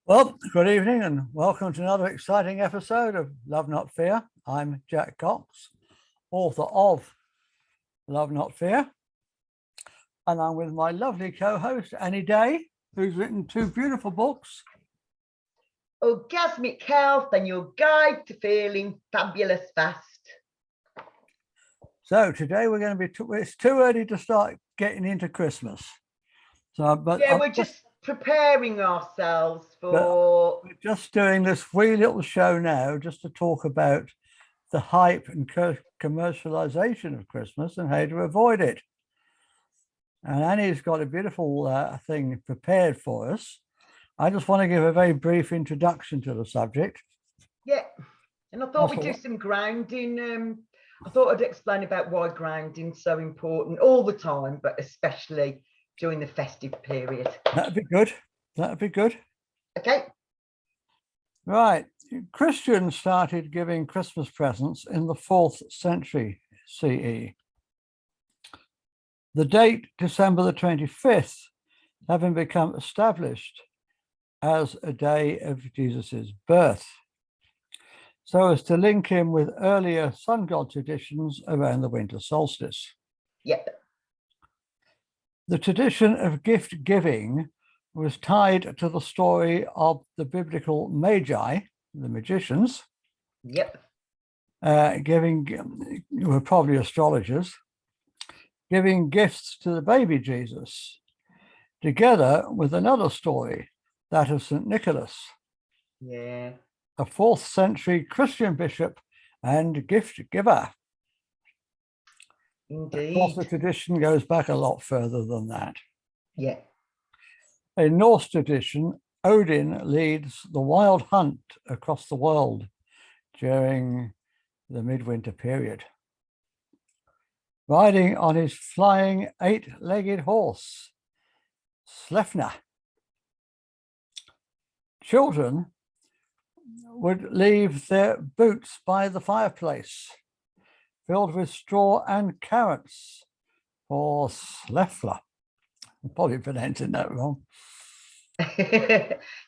Well, good evening and welcome to another exciting episode of Love Not Fear. I'm Jack Cox, author of Love Not Fear, and I'm with my lovely co-host Annie Day, who's written two beautiful books. Orgasmic Health and Your Guide to Feeling Fabulous Fast. So today we're going to be, it's too early to start getting into Christmas. So, but yeah, we're just preparing ourselves for... We're just doing this wee little show now just to talk about the hype and commercialization of Christmas and how to avoid it. And Annie's got a beautiful thing prepared for us. I just want to give a very brief introduction to the subject. Yeah, and I thought we'd do some grounding. I thought I'd explain about why grounding's so important all the time, but especially during the festive period. That'd be good. That'd be good. Okay. Right. Christians started giving Christmas presents in the 4th century CE. The date, December the 25th, having become established as a day of Jesus's birth, so as to link him with earlier sun god traditions around the winter solstice. Yep. The tradition of gift giving was tied to the story of the biblical magi, the magicians. Yep. Were probably astrologers, giving gifts to the baby Jesus, together with another story, that of St. Nicholas. Yeah. A 4th century Christian bishop and gift giver. Indeed. Of course, the tradition goes back a lot further than that. Yeah. In Norse tradition, Odin leads the wild hunt across the world during the midwinter period, riding on his flying 8-legged horse, Sleipnir. Children would leave their boots by the fireplace, filled with straw and carrots for Sleipnir. I'm probably pronouncing that wrong.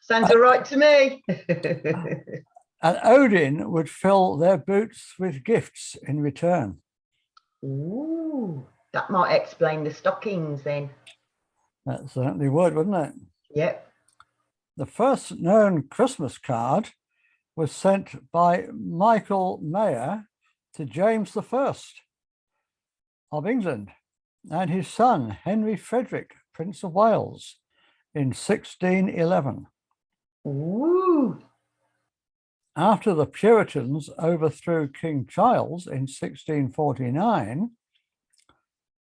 Sounds all right to me. And Odin would fill their boots with gifts in return. Ooh, that might explain the stockings then. That certainly would, wouldn't it? Yep. The first known Christmas card was sent by Michael Mayer to James I of England and his son, Henry Frederick, Prince of Wales, in 1611. Ooh. After the Puritans overthrew King Charles in 1649,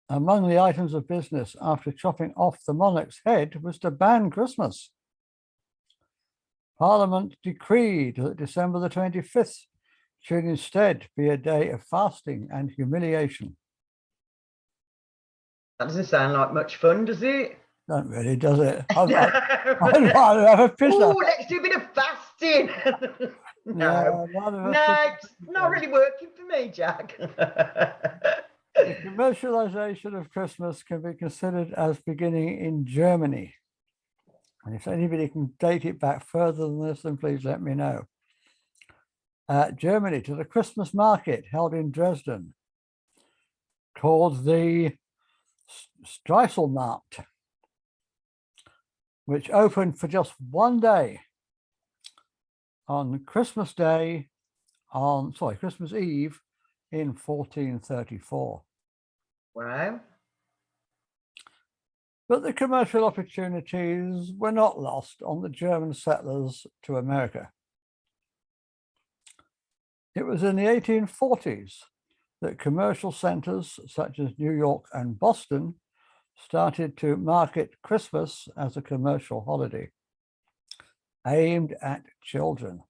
among the items of business after chopping off the monarch's head was to ban Christmas. Parliament decreed that December the 25th should instead be a day of fasting and humiliation. That doesn't sound like much fun, does it? Don't really, does it? I'd rather have a piss. Oh, let's do a bit of fasting. No, it's not really working for me, Jack. The commercialization of Christmas can be considered as beginning in Germany. And if anybody can date it back further than this, then please let me know. Germany, to the Christmas market held in Dresden, called the Streiselmarkt, which opened for just one day on Christmas Eve in 1434. Wow. But the commercial opportunities were not lost on the German settlers to America. It was in the 1840s that commercial centers such as New York and Boston started to market Christmas as a commercial holiday aimed at children.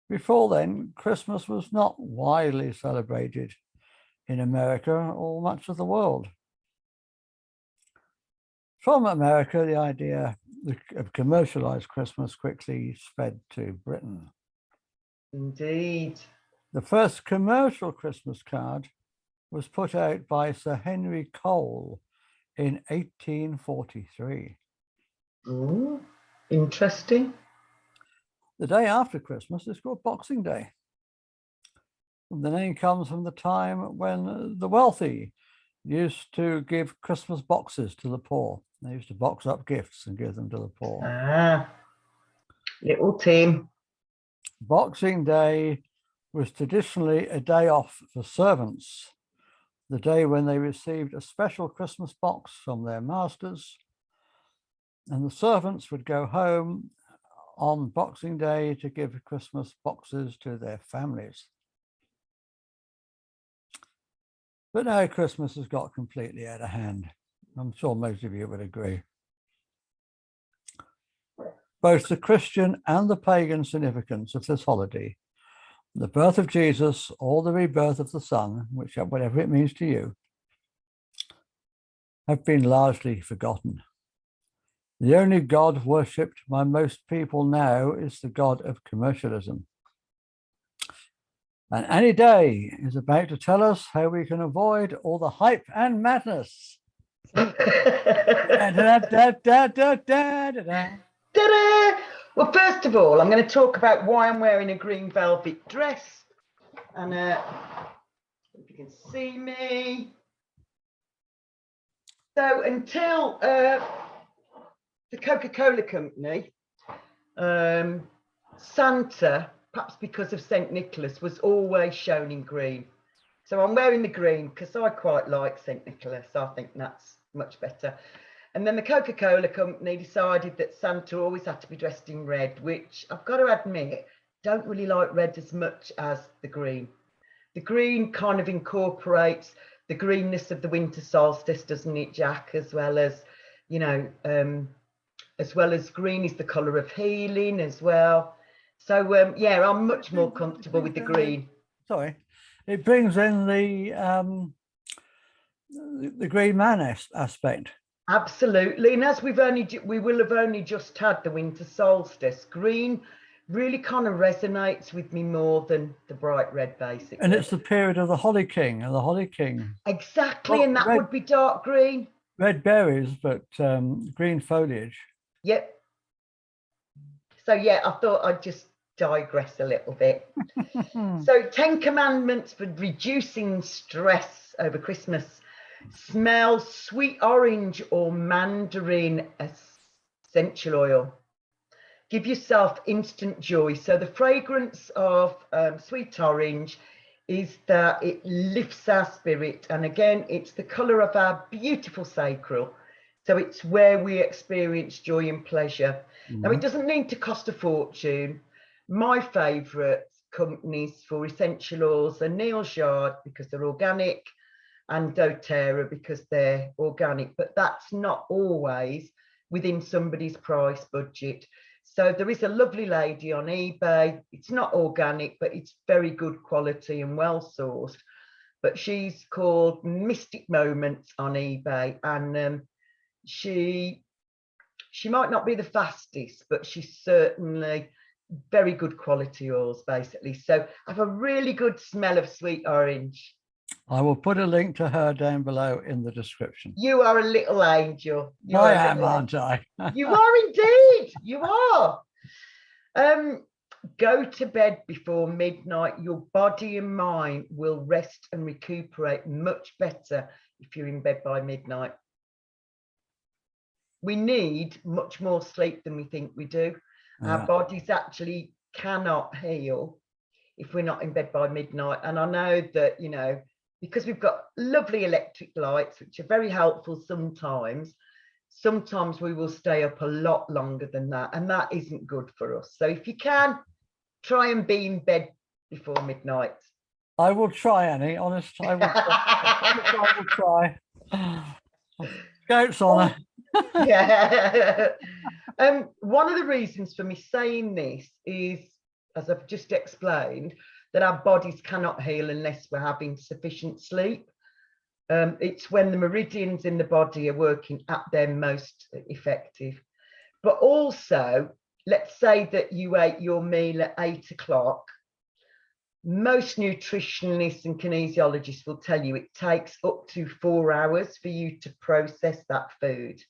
Before then, Christmas was not widely celebrated in America or much of the world. From America, the idea of commercialized Christmas quickly spread to Britain. Indeed. The first commercial Christmas card was put out by Sir Henry Cole in 1843. Ooh. Interesting. The day after Christmas is called Boxing Day. The name comes from the time when the wealthy used to give Christmas boxes to the poor. They used to box up gifts and give them to the poor. Ah, little Tim. Boxing Day was traditionally a day off for servants, the day when they received a special Christmas box from their masters, and the servants would go home on Boxing Day to give Christmas boxes to their families. But now Christmas has got completely out of hand. I'm sure most of you would agree. Both the Christian and the pagan significance of this holiday, the birth of Jesus or the rebirth of the Son, whatever it means to you, have been largely forgotten. The only God worshipped by most people now is the God of commercialism. And Annie Day is about to tell us how we can avoid all the hype and madness. Well, first of all, I'm going to talk about why I'm wearing a green velvet dress. And if you can see me. So until the Coca-Cola company, Santa, perhaps because of St. Nicholas, was always shown in green. So I'm wearing the green because I quite like St. Nicholas. I think that's much better. And then the Coca-Cola company decided that Santa always had to be dressed in red, which I've got to admit, don't really like red as much as the green. The green kind of incorporates the greenness of the winter solstice, doesn't it, Jack? As well as, you know, as well as green is the colour of healing as well. So yeah, I'm much more comfortable with the green. Sorry, it brings in the green man aspect. Absolutely, and as we will have only just had the winter solstice, green really kind of resonates with me more than the bright red, basically. And it's the period of the Holly King and the Holly King. Exactly, well, and that would be dark green. Red berries, but green foliage. Yep. So yeah, I thought I'd just digress a little bit. So 10 commandments for reducing stress over Christmas. Smell sweet orange or mandarin essential oil. Give yourself instant joy. So the fragrance of sweet orange is that it lifts our spirit. And again, it's the colour of our beautiful sacral. So it's where we experience joy and pleasure. Now, it doesn't need to cost a fortune. My favourite companies for essential oils are Neal's Yard because they're organic, and doTERRA because they're organic, but that's not always within somebody's price budget. So there is a lovely lady on eBay. It's not organic, but it's very good quality and well sourced. But she's called Mystic Moments on eBay, and she might not be the fastest, but she's certainly very good quality oils, basically. So I have a really good smell of sweet orange. I will put a link to her down below in the description. You are a little angel. I am, aren't I? You are indeed. You are. Go to bed before midnight. Your body and mind will rest and recuperate much better if you're in bed by midnight. We need much more sleep than we think we do. Yeah. Our bodies actually cannot heal if we're not in bed by midnight. And I know that, you know, because we've got lovely electric lights, which are very helpful sometimes we will stay up a lot longer than that, and that isn't good for us. So if you can, try and be in bed before midnight. I will try, Annie, honest, I will try. I will try. Goat's honour. Yeah. One of the reasons for me saying this is, as I've just explained, that our bodies cannot heal unless we're having sufficient sleep. It's when the meridians in the body are working at their most effective. But also, let's say that you ate your meal at 8 o'clock. Most nutritionists and kinesiologists will tell you it takes up to 4 hours for you to process that food.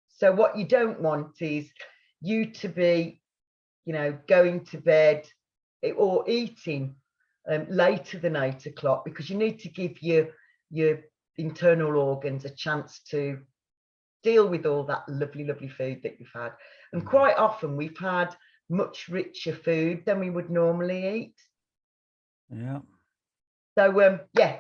So what you don't want is you to be, you know, going to bed or eating later than 8 o'clock, because you need to give your internal organs a chance to deal with all that lovely food that you've had. And quite often we've had much richer food than we would normally eat. Yeah. So yeah,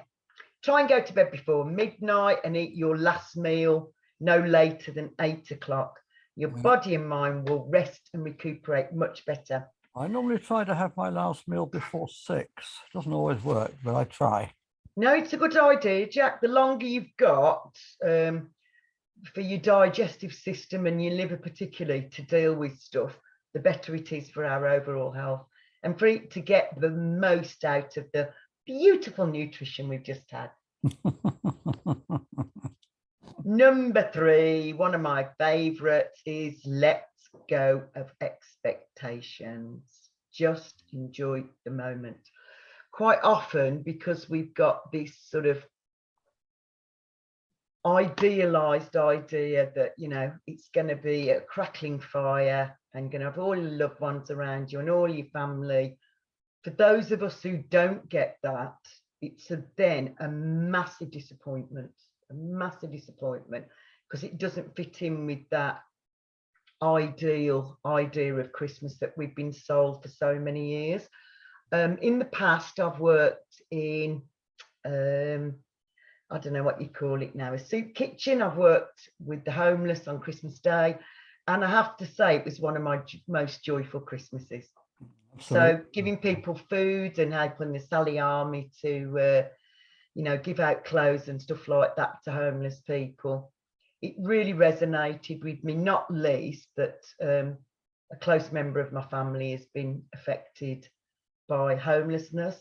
try and go to bed before midnight and eat your last meal no later than 8 o'clock. Your body and mind will rest and recuperate much better. I normally try to have my last meal before 6. Doesn't always work, but I try. No, it's a good idea, Jack. The longer you've got for your digestive system and your liver particularly to deal with stuff, the better it is for our overall health and for it to get the most out of the beautiful nutrition we've just had. Number 3, one of my favorites, is let go of expectations. Just enjoy the moment. Quite often, because we've got this sort of idealized idea that, you know, it's going to be a crackling fire and going to have all your loved ones around you and all your family. For those of us who don't get that, it's then a massive disappointment, because it doesn't fit in with that ideal idea of Christmas that we've been sold for so many years. In the past, I've worked in I don't know what you call it now, a soup kitchen. I've worked with the homeless on Christmas Day, and I have to say it was one of my most joyful Christmases. Absolutely. So giving people food and helping the Sally Army to you know, give out clothes and stuff like that to homeless people, it really resonated with me, not least that a close member of my family has been affected by homelessness.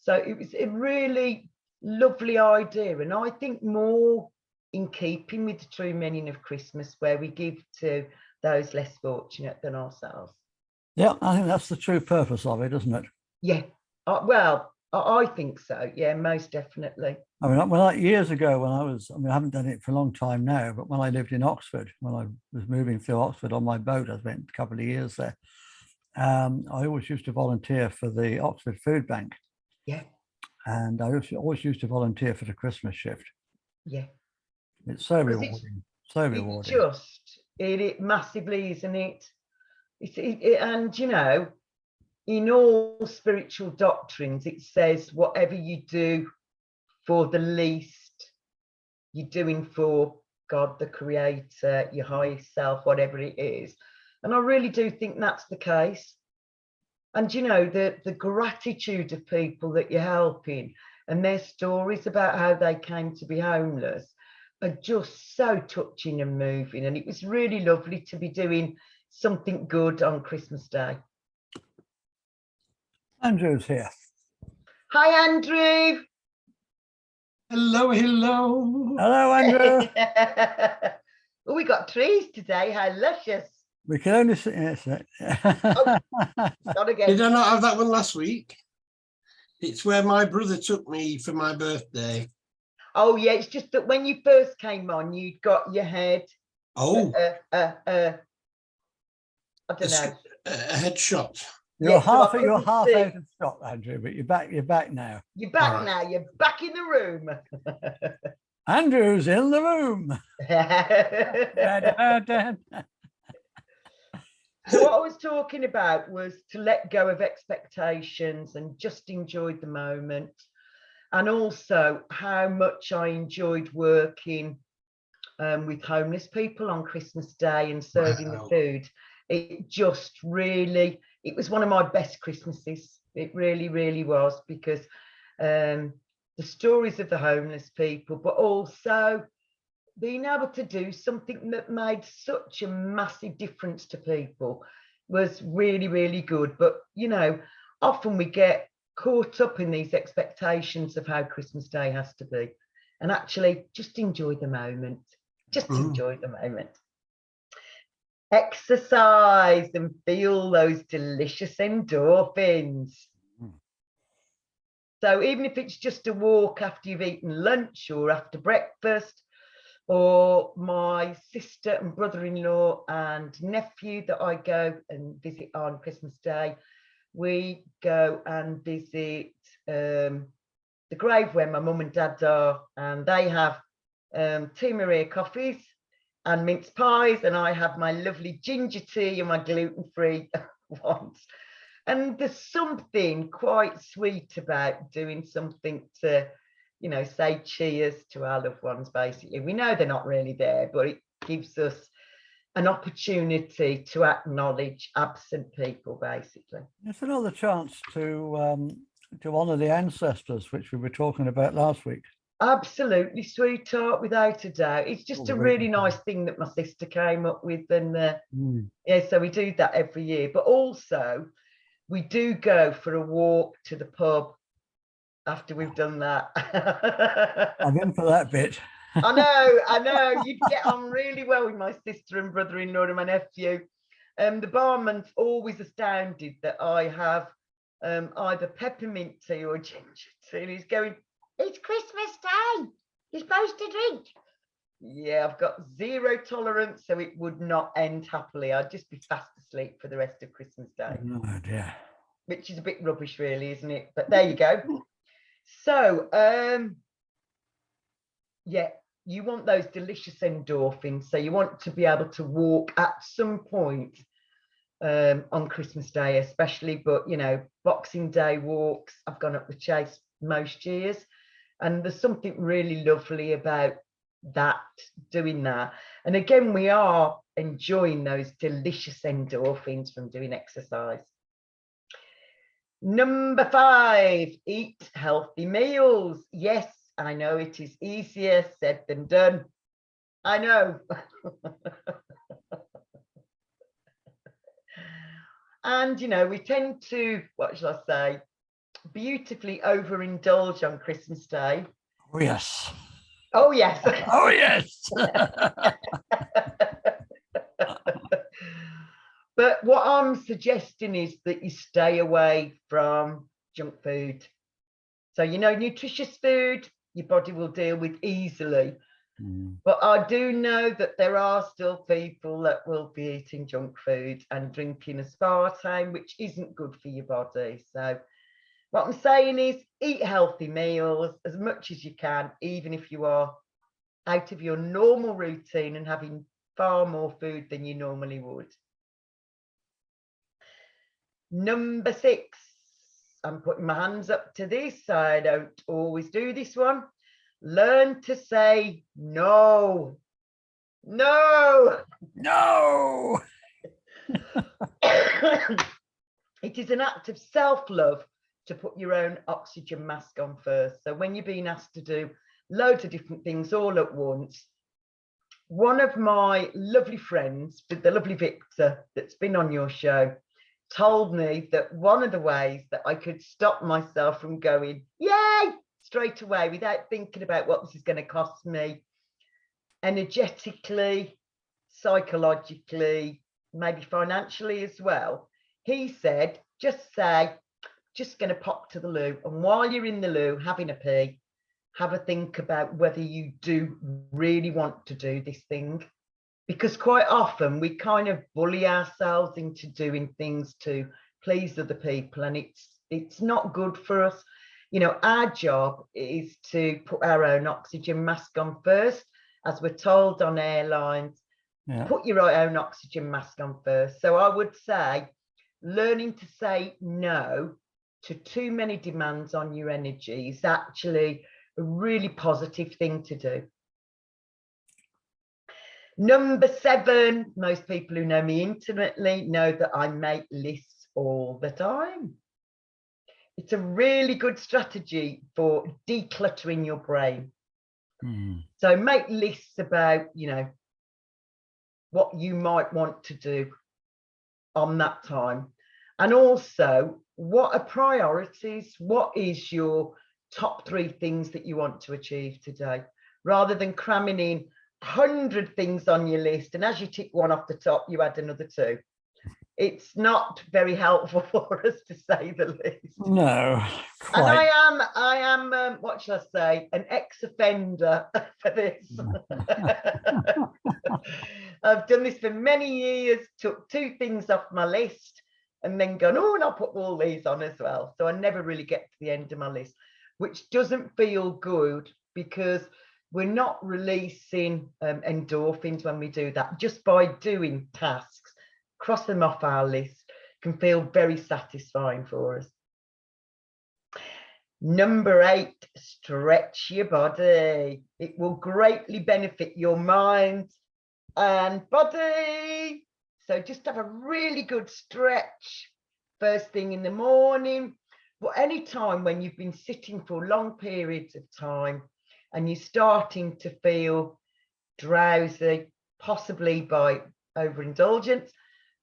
So it was a really lovely idea, and I think more in keeping with the true meaning of Christmas, where we give to those less fortunate than ourselves. Yeah, I think that's the true purpose of it, isn't it? Yeah, well, I think so. Yeah, most definitely. I mean, years ago when I haven't done it for a long time now, but when I lived in Oxford, when I was moving through Oxford on my boat, I spent a couple of years there. I always used to volunteer for the Oxford Food Bank. Yeah. And I always used to volunteer for the Christmas shift. Yeah. It's so rewarding. So rewarding. It massively, isn't it? And, you know, in all spiritual doctrines, it says whatever you do for the least, you're doing for God, the creator, your highest self, whatever it is. And I really do think that's the case. And, you know, the gratitude of people that you're helping and their stories about how they came to be homeless are just so touching and moving. And it was really lovely to be doing something good on Christmas Day. Andrew's here. Hi, Andrew. Hello, hello. Hello, Andrew. Oh, we got trees today. How luscious. We can only see it. Oh, not again. Did I not have that one last week? It's where my brother took me for my birthday. Oh, yeah. It's just that when you first came on, you'd got your head. Oh. I don't know. A headshot. You're half out of shot, Andrew, but you're back now. You're back now. You're back in the room. Andrew's in the room. So what I was talking about was to let go of expectations and just enjoy the moment. And also how much I enjoyed working with homeless people on Christmas Day and serving the food. It just really, it was one of my best Christmases. It really, really was, because the stories of the homeless people, but also being able to do something that made such a massive difference to people was really, really good. But, you know, often we get caught up in these expectations of how Christmas Day has to be. And actually, just enjoy the moment. Just enjoy the moment. Exercise and feel those delicious endorphins. So even if it's just a walk after you've eaten lunch or after breakfast, or my sister and brother-in-law and nephew that I go and visit on Christmas Day. We go and visit the grave where my mum and dad are, and they have Tea Maria coffees and mince pies, and I have my lovely ginger tea and my gluten-free ones. And there's something quite sweet about doing something to, you know, say cheers to our loved ones, basically. We know they're not really there, but it gives us an opportunity to acknowledge absent people, basically. It's another chance to honour the ancestors, which we were talking about last week. Absolutely, sweetheart, without a doubt. It's just a really nice thing that my sister came up with, and yeah, so we do that every year. But also, we do go for a walk to the pub after we've done that. I'm in for that bit. I know, you'd get on really well with my sister and brother-in-law and my nephew. The barman's always astounded that I have either peppermint tea or ginger tea, and he's going, "It's Christmas Day, you're supposed to drink." Yeah, I've got zero tolerance, so it would not end happily. I'd just be fast asleep for the rest of Christmas Day. Oh dear. Which is a bit rubbish, really, isn't it? But there you go. So, yeah, you want those delicious endorphins. So you want to be able to walk at some point on Christmas Day, especially. But, you know, Boxing Day walks, I've gone up the Chase most years. And there's something really lovely about that, doing that. And again, we are enjoying those delicious endorphins from doing exercise. Number 5, eat healthy meals. Yes, I know it is easier said than done. I know. And, you know, we tend to, what shall I say, beautifully overindulge on Christmas Day. Oh, yes. Oh, yes. Oh, yes. But what I'm suggesting is that you stay away from junk food. So, you know, nutritious food, your body will deal with easily. But I do know that there are still people that will be eating junk food and drinking aspartame, which isn't good for your body. So what I'm saying is eat healthy meals as much as you can, even if you are out of your normal routine and having far more food than you normally would. Number 6, I'm putting my hands up to this. I don't always do this one. Learn to say no. No. No. It is an act of self-love to put your own oxygen mask on first. So when you're being asked to do loads of different things all at once, one of my lovely friends, the lovely Victor, that's been on your show, told me that one of the ways that I could stop myself from going, yay, straight away without thinking about what this is going to cost me energetically, psychologically, maybe financially as well. He said, just say, just going to pop to the loo. And while you're in the loo having a pee, have a think about whether you do really want to do this thing. Because quite often we kind of bully ourselves into doing things to please other people, and it's not good for us. You know, our job is to put our own oxygen mask on first, as we're told on airlines. Yeah. Put your own oxygen mask on first. So I would say learning to say no to too many demands on your energy is actually a really positive thing to do. Number 7, most people who know me intimately know that I make lists all the time. It's a really good strategy for decluttering your brain. So make lists about, you know, what you might want to do on that time. And also, what are priorities? What is your top 3 things that you want to achieve today? Rather than cramming in 100 things on your list, and as you tick one off the top, you add another 2. it's not very helpful for us, to say the least. No, And quite. I am, what shall I say, an ex-offender for this. I've done this for many years, took 2 things off my list and then gone, oh, and I'll put all these on as well. So I never really get to the end of my list, which doesn't feel good because we're not releasing endorphins when we do that. Just by doing tasks, cross them off our list, can feel very satisfying for us. Number 8, stretch your body. It will greatly benefit your mind and body. So just have a really good stretch first thing in the morning, but any time when you've been sitting for long periods of time and you're starting to feel drowsy, possibly by overindulgence,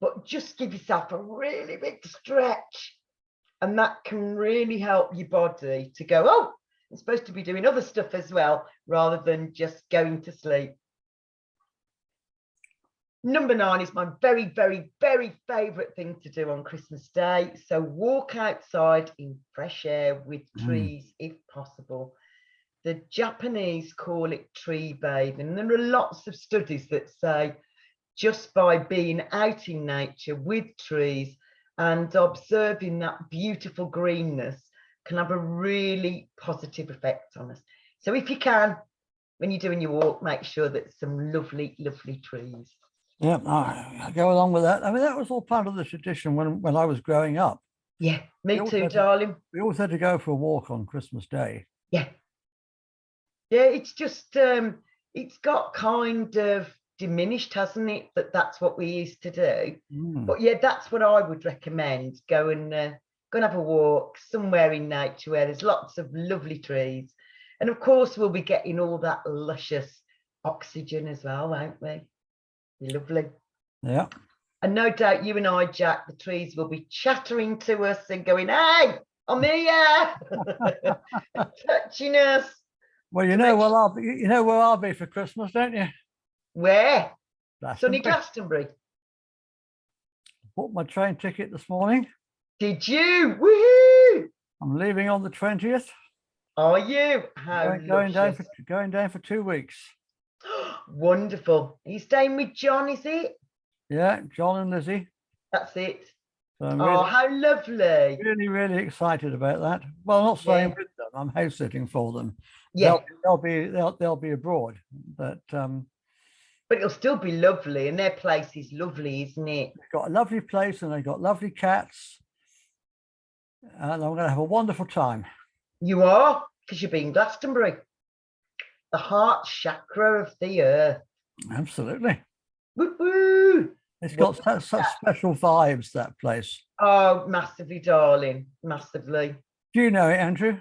but just give yourself a really big stretch. And that can really help your body to go, oh, I'm supposed to be doing other stuff as well, rather than just going to sleep. Number 9 is my very, very, very favourite thing to do on Christmas Day. So walk outside in fresh air with trees, if possible. The Japanese call it tree bathing. And there are lots of studies that say just by being out in nature with trees and observing that beautiful greenness can have a really positive effect on us. So if you can, when you're doing your walk, make sure that some lovely, lovely trees. Yeah, I go along with that. I mean, that was all part of the tradition when I was growing up. Yeah, me too, darling. We always had to go for a walk on Christmas Day. Yeah. Yeah, it's just, it's got kind of diminished, hasn't it? That's what we used to do. But yeah, that's what I would recommend. Go and have a walk somewhere in nature where there's lots of lovely trees. And of course, we'll be getting all that luscious oxygen as well, won't we? Lovely. Yeah. And no doubt you and I, Jack, the trees will be chattering to us and going, hey, I'm here, and touching us. Well, you know where I'll be for Christmas, don't you? Where? Glastonbury. Sunny Glastonbury. Bought my train ticket this morning. Did you? Woohoo! I'm leaving on the 20th. Are you? How going down for 2 weeks. Wonderful. Are you staying with John, is it? Yeah, John and Lizzie. That's it. So I'm how lovely. Really, really excited about that. Well, I'm not staying with them. I'm house sitting for them. Yeah. They'll be abroad. But it'll still be lovely, and their place is lovely, isn't it? They've got a lovely place and they've got lovely cats. And I'm going to have a wonderful time. You are, because you're being Glastonbury. The heart chakra of the earth. Absolutely. Woo-hoo. It's got such special vibes, that place. Oh, massively, darling. Massively. Do you know it, Andrew?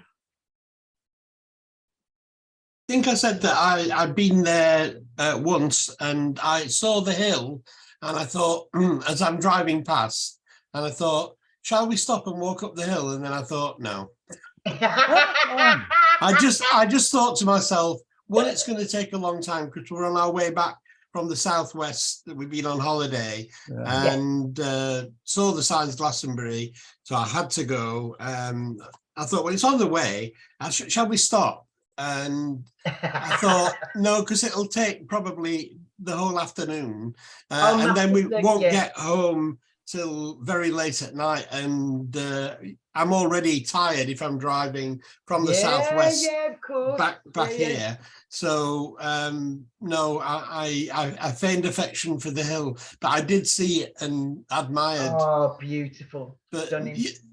I think I said that I'd been there once and I saw the hill and I thought, as I'm driving past, and I thought, shall we stop and walk up the hill? And then I thought, no. I just thought to myself, well, it's going to take a long time because we're on our way back from the southwest that we've been on holiday, and saw the signs of Glastonbury, so I had to go. I thought, well, it's on the way. Shall we stop? And I thought, no, because it'll take probably the whole afternoon, and then we won't get home till very late at night, and I'm already tired if I'm driving from the southwest back here. So no, I feigned affection for the hill, but I did see it and admired. Oh, beautiful. But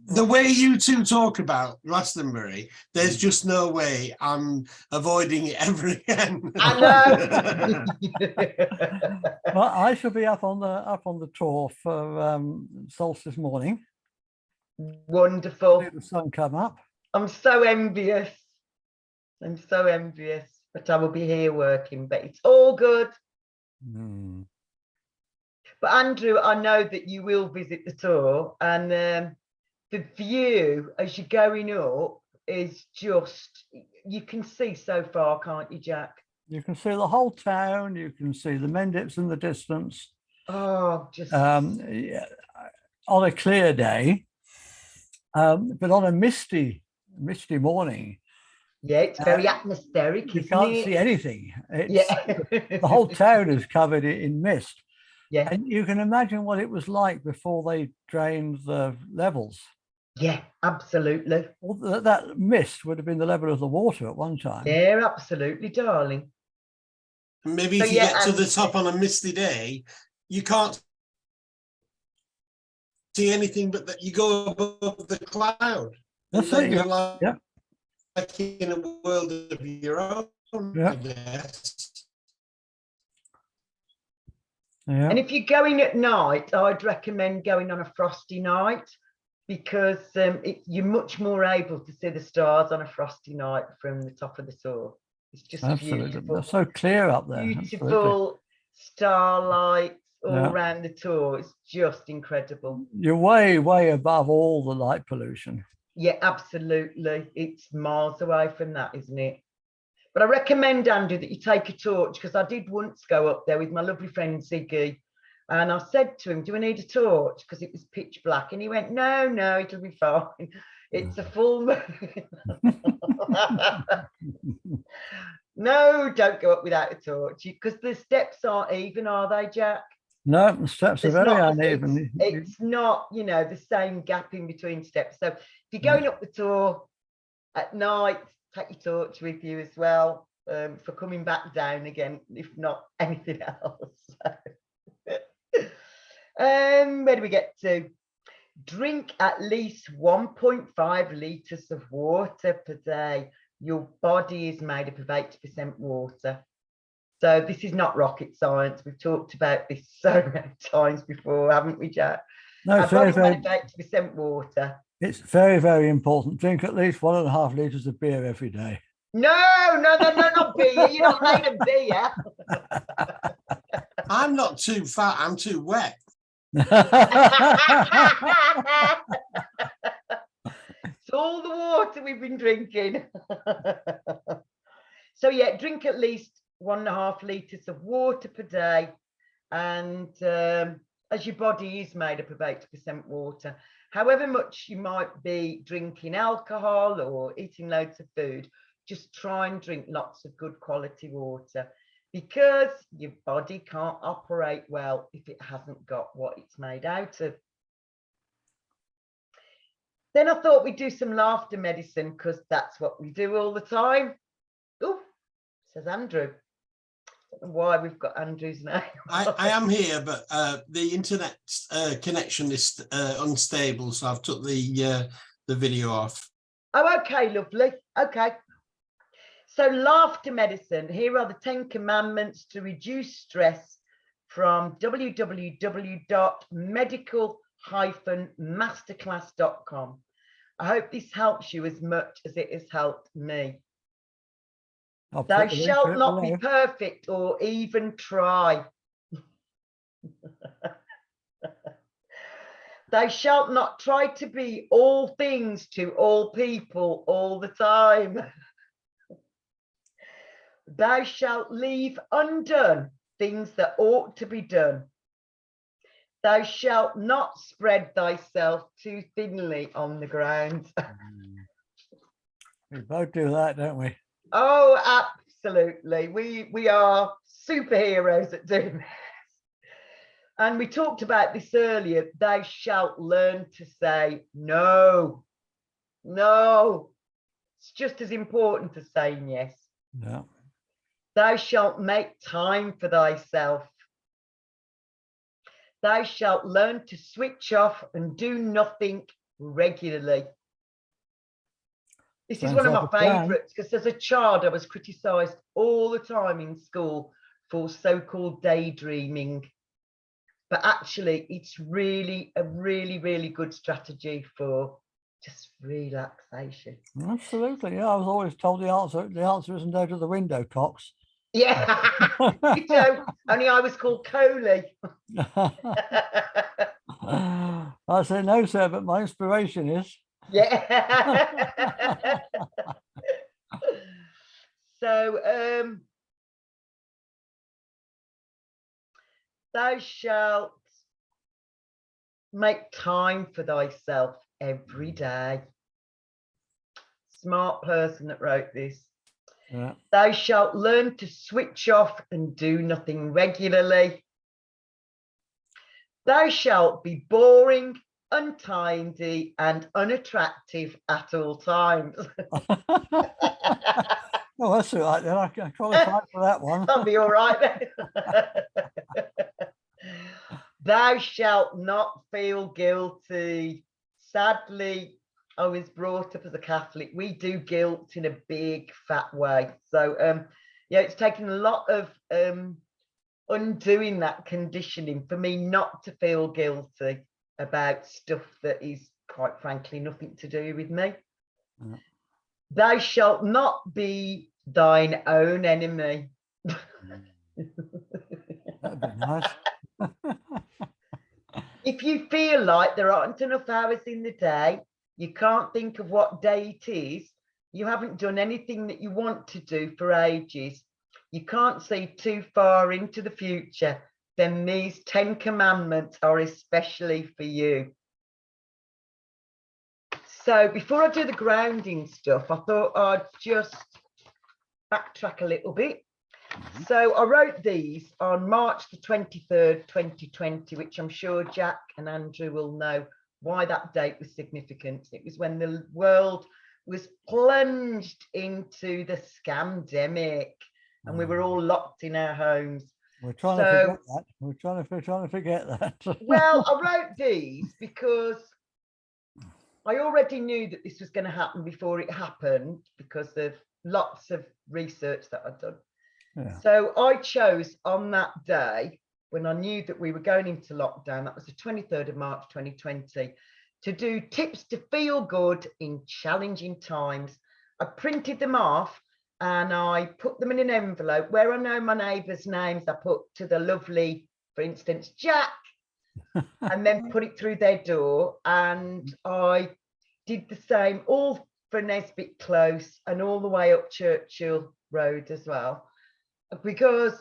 the way you two talk about Glastonbury, there's just no way I'm avoiding it ever again. I know. Well, I shall be up on the tour for solstice morning. Wonderful. See the sun come up. I'm so envious. I'm so envious, but I will be here working, but it's all good. But Andrew, I know that you will visit the tour, and the view as you're going up is just, you can see so far, can't you, Jack? You can see the whole town. You can see the Mendips in the distance. Oh, just on a clear day, but on a misty morning, Yeah, it's very atmospheric, you isn't can't it? see anything. Yeah. The whole town is covered in mist. Yeah. And you can imagine what it was like before they drained the levels. Yeah, absolutely. Well, that mist would have been the level of the water at one time. Yeah, absolutely, darling. Maybe So, if you yeah, get to the top on a misty day, you can't see anything but that you go above the cloud. That's and then it. you're like, Yeah. in a world of your own, Yeah. I guess. Yeah. And if you're going at night, I'd recommend going on a frosty night, because you're much more able to see the stars on a frosty night from the top of the tour. It's just Absolutely. beautiful. They're so clear up there. Beautiful Absolutely. starlights all Yeah. around the tour. It's just incredible. You're way, way above all the light pollution. Yeah, absolutely. It's miles away from that, isn't it? But I recommend, Andrew, that you take a torch, because I did once go up there with my lovely friend Ziggy, and I said to him, do I need a torch? Because it was pitch black. And he went, no, no, it'll be fine. It's a full moon. No, don't go up without a torch, because the steps aren't even, are they, Jack? No, the steps are It's very not, uneven. it's not, you know, the same gap in between steps. So if you're going up the tour at night, take your torch with you as well, for coming back down again, if not anything else. Where do we get to? Drink at least 1.5 litres of water per day. Your body is made up of 80% water. So this is not rocket science. We've talked about this so many times before, haven't we, Jack? No, Our body's made up of 80% water. It's very, very important. Drink at least 1.5 litres of beer every day. No, not beer. You're not made of beer. I'm not too fat, I'm too wet. It's all the water we've been drinking. So yeah, drink at least 1.5 litres of water per day. And as your body is made up of 80% water, however much you might be drinking alcohol or eating loads of food, just try and drink lots of good quality water, because your body can't operate well if it hasn't got what it's made out of. Then I thought we'd do some laughter medicine, because that's what we do all the time. Oh, says Andrew. I don't know why we've got Andrew's name. I am here, but the internet connection is unstable, so I've took the video off. Oh, okay, lovely. Okay. So laughter medicine. Here are the 10 commandments to reduce stress from www.medical-masterclass.com. I hope this helps you as much as it has helped me. Thou shalt not be perfect or even try. Thou shalt not try to be all things to all people all the time. Thou shalt leave undone things that ought to be done. Thou shalt not spread thyself too thinly on the ground. We both do that, don't we? Oh, absolutely. We are superheroes at doing this. And we talked about this earlier. Thou shalt learn to say no. No. It's just as important as saying yes. Yeah. Thou shalt make time for thyself. Thou shalt learn to switch off and do nothing regularly. This is one of my favourites, because as a child I was criticised all the time in school for so-called daydreaming. But actually it's really a really good strategy for just relaxation. Absolutely. Yeah, I was always told the answer isn't out of the window, Cox. Yeah. You know, only I was called Coley. I say no, sir, but my inspiration is. Yeah. So thou shalt make time for thyself every day. Smart person that wrote this. Yeah. Thou shalt learn to switch off and do nothing regularly. Thou shalt be boring, untidy, and unattractive at all times. Oh, that's all right then. I can qualify for that one. That'll be all right then. Thou shalt not feel guilty. Sadly, I was brought up as a Catholic. We do guilt in a big fat way. So yeah, it's taken a lot of undoing that conditioning for me not to feel guilty about stuff that is, quite frankly, nothing to do with me. Yeah. Thou shalt not be thine own enemy. That'd be nice. If you feel like there aren't enough hours in the day, you can't think of what day it is, you haven't done anything that you want to do for ages, you can't see too far into the future, then these 10 commandments are especially for you. So before I do the grounding stuff, I thought I'd just backtrack a little bit. So I wrote these on March the 23rd, 2020, which I'm sure Jack and Andrew will know why that date was significant. It was when the world was plunged into the scamdemic and we were all locked in our homes. We're trying to forget that. We're trying to forget that. Well, I wrote these because I already knew that this was going to happen before it happened because of lots of research that I'd done. Yeah. So I chose on that day, when I knew that we were going into lockdown, that was the 23rd of March 2020, to do tips to feel good in challenging times. I printed them off and I put them in an envelope. Where I know my neighbours' names, I put to the lovely, for instance, Jack, and then put it through their door. And I did the same all for Nesbitt Close and all the way up Churchill Road as well, because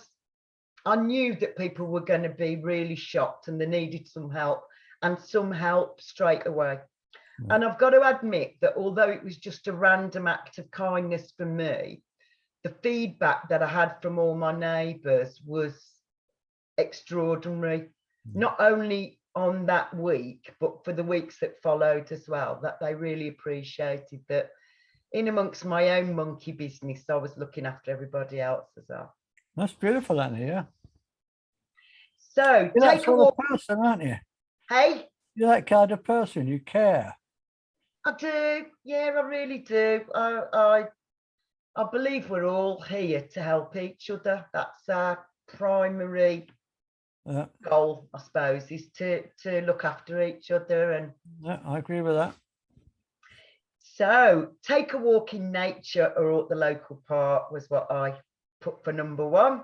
I knew that people were going to be really shocked and they needed some help, and some help straight away. Yeah. And I've got to admit that although it was just a random act of kindness for me, the feedback that I had from all my neighbours was extraordinary, not only on that week, but for the weeks that followed as well, that they really appreciated that in amongst my own monkey business, I was looking after everybody else as well. That's beautiful, Annie, yeah. So you're that sort of person, aren't you? Hey? You're that kind of person, you care. I do, yeah, I really do. I believe we're all here to help each other. That's our primary goal, I suppose, is to look after each other. And yeah, I agree with that. So take a walk in nature or at the local park was what I put for number one.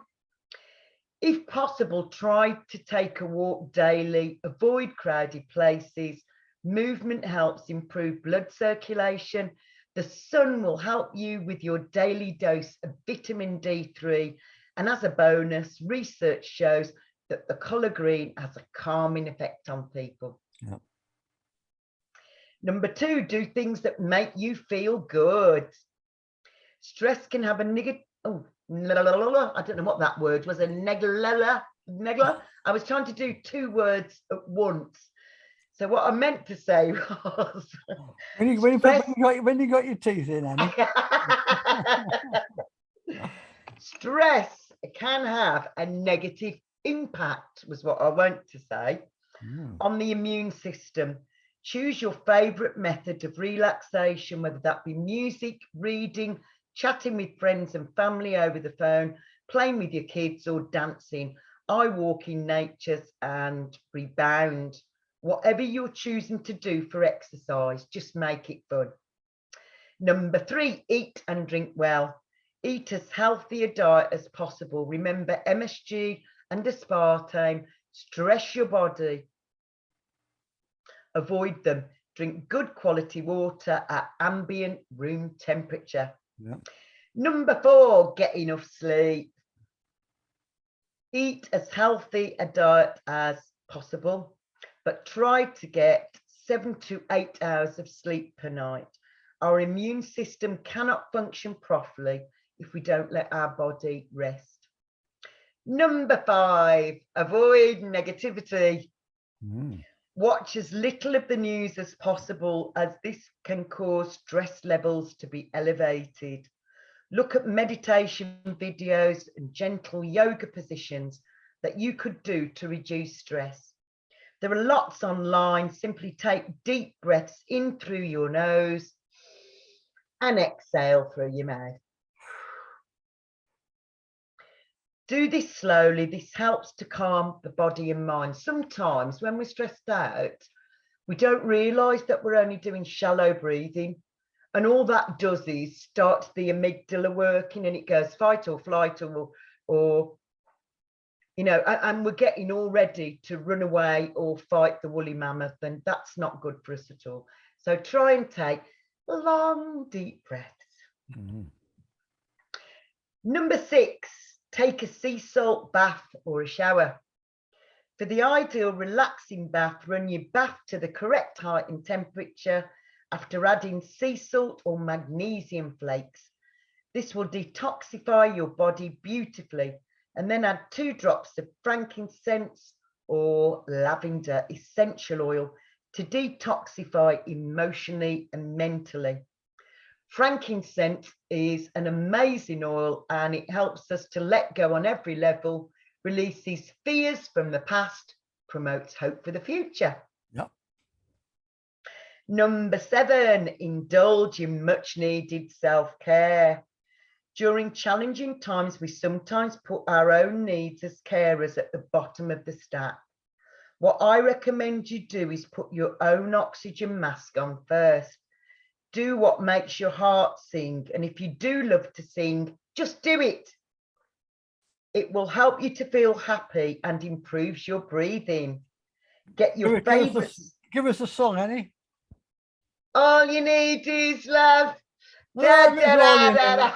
If possible, try to take a walk daily, avoid crowded places. Movement helps improve blood circulation. The sun will help you with your daily dose of vitamin D3. And as a bonus, research shows that the colour green has a calming effect on people. Yep. Number two, do things that make you feel good. Stress can have a negative, I don't know what that word was, a negla. I was trying to do two words at once. So what I meant to say was... When you got your teeth in, Annie. Stress can have a negative impact, was what I want to say, on the immune system. Choose your favourite method of relaxation, whether that be music, reading, chatting with friends and family over the phone, playing with your kids or dancing. I walk in nature and rebound. Whatever you're choosing to do for exercise, just make it fun. Number three, eat and drink well. Eat as healthy a diet as possible. Remember MSG and aspartame stress your body. Avoid them. Drink good quality water at ambient room temperature. Yeah. Number four, get enough sleep. Eat as healthy a diet as possible. but try to get 7 to 8 hours of sleep per night. Our immune system cannot function properly if we don't let our body rest. Number 5, avoid negativity. Watch as little of the news as possible, as this can cause stress levels to be elevated. Look at meditation videos and gentle yoga positions that you could do to reduce stress. There are lots online. Simply take deep breaths in through your nose and exhale through your mouth. Do this slowly. This helps to calm the body and mind. Sometimes when we're stressed out, we don't realise that we're only doing shallow breathing. And all that does is starts the amygdala working, and it goes fight or flight, or you know, and we're getting all ready to run away or fight the woolly mammoth, and that's not good for us at all. So try and take long, deep breaths. Number 6, take a sea salt bath or a shower. For the ideal relaxing bath, run your bath to the correct height and temperature after adding sea salt or magnesium flakes. This will detoxify your body beautifully, and then add 2 drops of frankincense or lavender essential oil to detoxify emotionally and mentally. Frankincense is an amazing oil, and it helps us to let go on every level, releases fears from the past, promotes hope for the future. Yep. Number 7, indulge in much needed self-care. During challenging times, we sometimes put our own needs as carers at the bottom of the stack. What I recommend you do is put your own oxygen mask on first. Do what makes your heart sing. And if you do love to sing, just do it. It will help you to feel happy and improves your breathing. Get your favorites. Give us a song, Annie. All you need is love. Love is all you need.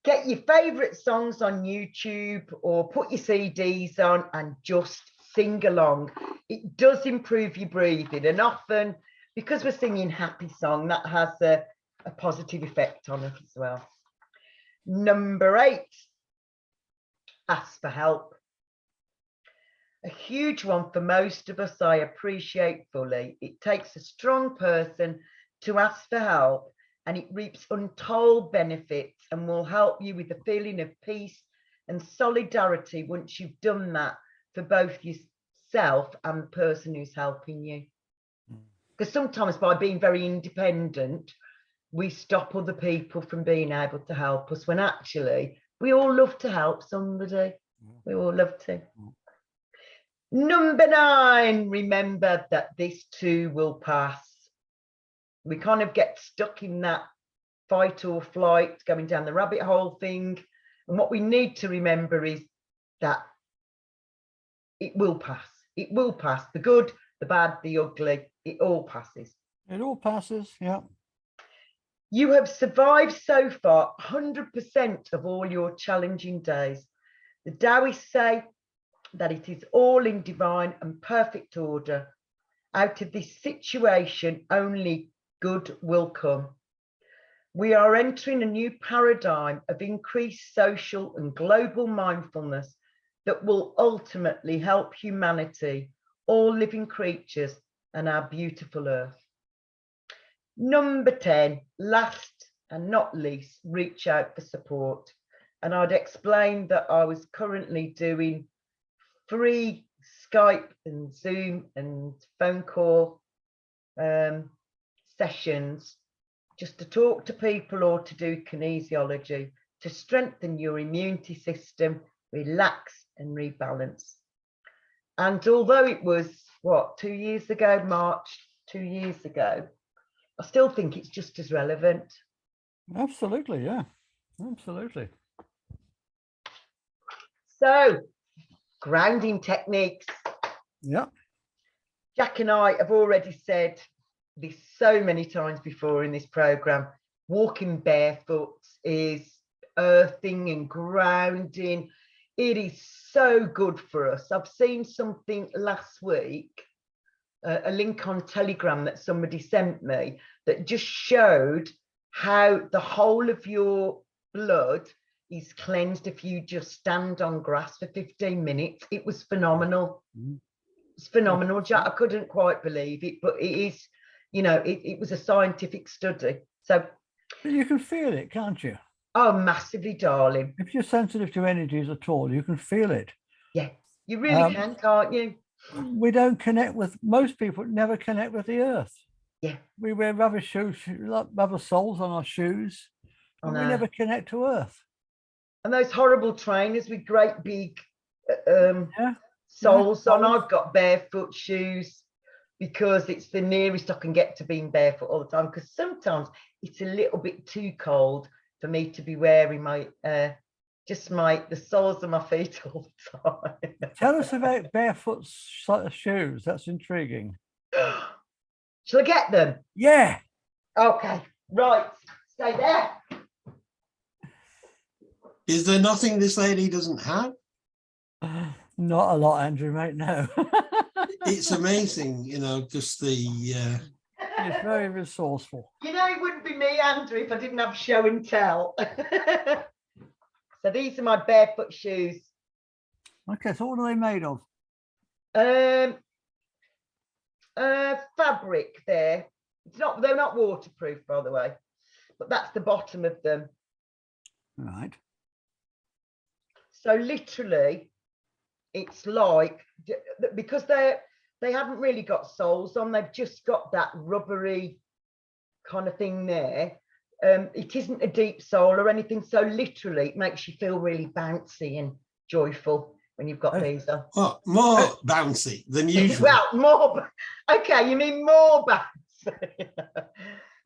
Get your favourite songs on YouTube or put your CDs on and just sing along. It does improve your breathing, and often because we're singing happy song, that has a positive effect on us as well. Number 8, ask for help. A huge one for most of us, I appreciate fully. It takes a strong person to ask for help, and it reaps untold benefits and will help you with a feeling of peace and solidarity once you've done that for both yourself and the person who's helping you. Because sometimes by being very independent, we stop other people from being able to help us, when actually we all love to help somebody. We all love to. Number 9, remember that this too will pass. We kind of get stuck in that fight or flight, going down the rabbit hole thing. And what we need to remember is that it will pass. It will pass. The good, the bad, the ugly, it all passes. It all passes, yeah. You have survived so far 100% of all your challenging days. The Taoists say that it is all in divine and perfect order. Out of this situation, only good will come. We are entering a new paradigm of increased social and global mindfulness that will ultimately help humanity, all living creatures, and our beautiful earth. Number 10, last and not least, reach out for support. And I'd explained that I was currently doing free Skype and Zoom and phone call sessions just to talk to people or to do kinesiology to strengthen your immunity system, relax and rebalance. And although it was, what, 2 years ago, March, 2 years ago, I still think it's just as relevant. Absolutely, yeah, absolutely. So, grounding techniques. Yeah. Jack and I have already said this so many times before in this program. Walking barefoot is earthing and grounding. It is so good for us. I've seen something last week, a link on Telegram that somebody sent me that just showed how the whole of your blood is cleansed if you just stand on grass for 15 minutes. It was phenomenal. It's phenomenal, Jack. I couldn't quite believe it, but it is, you know, it was a scientific study. So But you can feel it, can't you? oh, massively, darling. If you're sensitive to energies at all, you can feel it. Yeah, you really can, can't you? We don't connect with, most people never connect with the earth. Yeah. We wear rubber shoes, rubber soles on our shoes, but we never connect to earth. And those horrible trainers with great big soles on. I've got barefoot shoes because it's the nearest I can get to being barefoot all the time, because sometimes it's a little bit too cold for me to be wearing my the soles of my feet all the time. Tell us about barefoot shoes. That's intriguing. Shall I get them? Yeah. Okay, right. Stay there. Is there nothing this lady doesn't have? Not a lot, Andrew, mate, no. It's amazing, you know, just the... It's very resourceful. You know, it wouldn't be me, Andrew, if I didn't have show and tell. So these are my barefoot shoes. Okay, so what are they made of? Fabric there. They're not waterproof, by the way, but that's the bottom of them. Right. So literally, it's like, because they haven't really got soles on, they've just got that rubbery kind of thing there. It isn't a deep sole or anything, so literally it makes you feel really bouncy and joyful when you've got these on. Well, more bouncy than usual. Well, more. Okay, you mean more bouncy.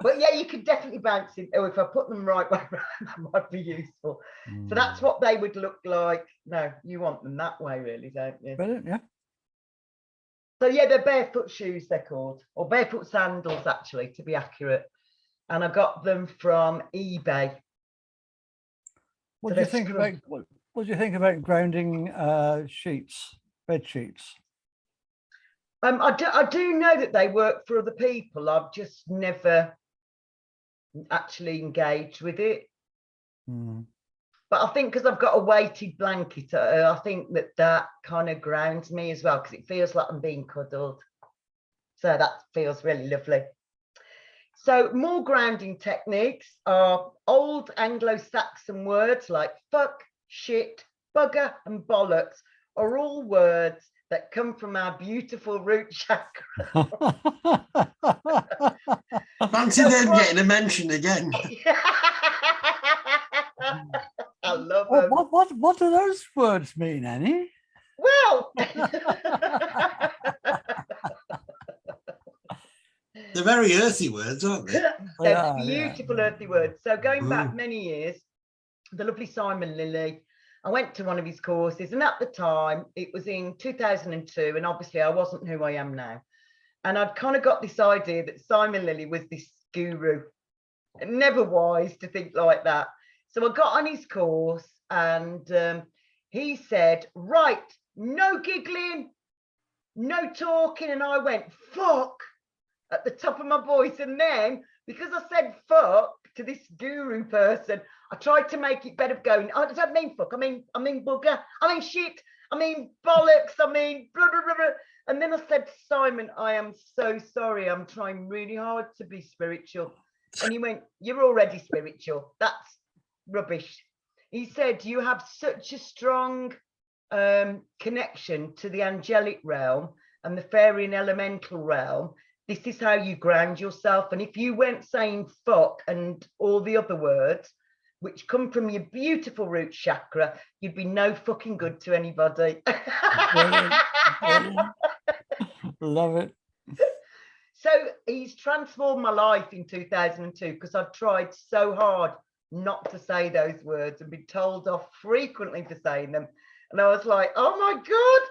But yeah, you could definitely bounce it. Oh, if I put them right way around, that might be useful. So that's what they would look like. No, you want them that way, really, don't you? Brilliant, yeah. So yeah, they're barefoot shoes, they're called, or barefoot sandals, actually, to be accurate. And I got them from eBay. What do you think about what do you think about grounding sheets, bed sheets? I do know that they work for other people. I've just never actually engaged with it. But I think because I've got a weighted blanket, I think that kind of grounds me as well, because it feels like I'm being cuddled. So that feels really lovely. So more grounding techniques are old Anglo-Saxon words like fuck, shit, bugger and bollocks are all words that come from our beautiful root chakra. Fancy them getting a mention again. I love them. What do those words mean, Annie? Well, They're very earthy words, aren't they? they're beautiful earthy words. So going back many years, the lovely Simon Lilly, I went to one of his courses, and at the time it was in 2002, and obviously I wasn't who I am now. And I'd kind of got this idea that Simon Lilly was this guru. Never wise to think like that. So I got on his course, and he said, right, no giggling, no talking. And I went, fuck, at the top of my voice. And then, because I said fuck to this guru person, I tried to make it better, going, I don't mean fuck, I mean bugger, I mean shit, I mean bollocks, I mean blah, blah, blah, blah. And then I said, Simon, I am so sorry, I'm trying really hard to be spiritual. And he went, you're already spiritual, that's rubbish. He said, you have such a strong connection to the angelic realm and the fairy and elemental realm. This is how you ground yourself. And if you went saying fuck and all the other words, which come from your beautiful root chakra, you'd be no fucking good to anybody. Brilliant. Brilliant. Love it. So he's transformed my life in 2002, because I've tried so hard not to say those words and been told off frequently for saying them. And I was like, oh my God,